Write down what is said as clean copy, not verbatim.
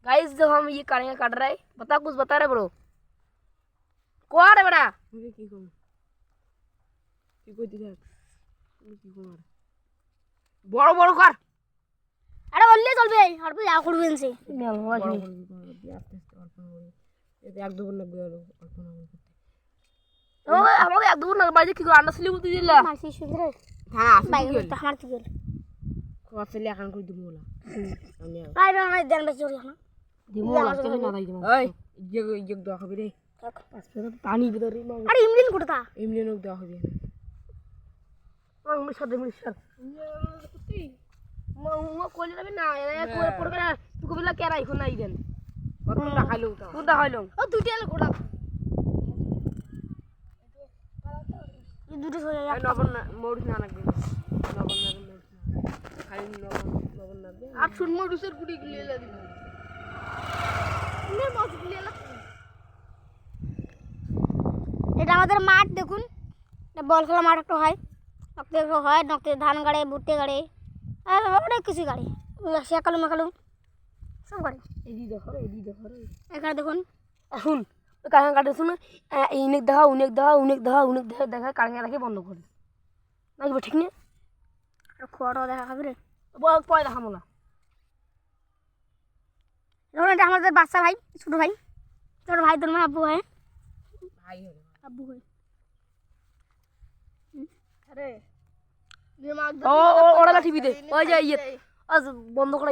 guys जब हम ये करेंगे काट रहा है बता कुछ बता रहे ब्रो कौन है बड़ा मुझे की करूं की कोई दिखा मुझे की करूं বড় বড় কর আরে বললে চলবে আর তুই যা করবেন সে বড় করে আস্তে আস্তে অল্প করে এতে এক দুবার লাগবে আর অল্প না করতে ও আমাকে এক দুবার না বাজে কি করে আন্ডা স্লিপ দিলা মাসি সুন্দর হ্যাঁ আসলে বাইক কি হলো তো আমার কি গেল কফিলে এখন কই দিমু না আমি আই রে আমার দেন বেশ জোরে না দিমু আজকে না দাই দিমু ওই ইয়ে দেওয়া হবে রে আজকে পানি ভিতরে আরে ইমলিন কোটা এমনি লোক দেওয়া হবে মিশর মা কোলে যাবে না এ কোলে পড় করে তুই কবিলা কে রাইখো না ইদেন কত দেখাইলো তো তুই দেখাইলো ও দুইটা এলো কোটা এই দুটো সরে এই নবন না মোড় না লাগবে নবন না মোড় খালি নবন না দে আর শুন মরুসের গুড়ি গুলি এলা দিবি নে মাছ গুলি এলা এটা আমাদের মাঠ দেখুন এটা বল খেলা মাঠ একটা হয় নকতে হয় নকতে ধান গাড়ে ভুট্টে গাড়ে আর অনেক কিছু গাড়ে শেখালু মেখালু সব গাড়ে এদি দেখো রে এখানে দেখুন এখন কারণ কাটে শুনে ইনেক দেখা দেখা কারণ রাখি বন্ধ করে নাকি ঠিক নেই আর খোয়াটা দেখা খাবি রে পয় দেখাবো না দেখুন এটা আমাদের বাচ্চা ভাই ছোটো ভাই তোর মানে আব্বু হয় ভাই হলো আব্বু হয় আরে ও ওরা টিভিতে ওই যে ইয়ে বন্ধ করা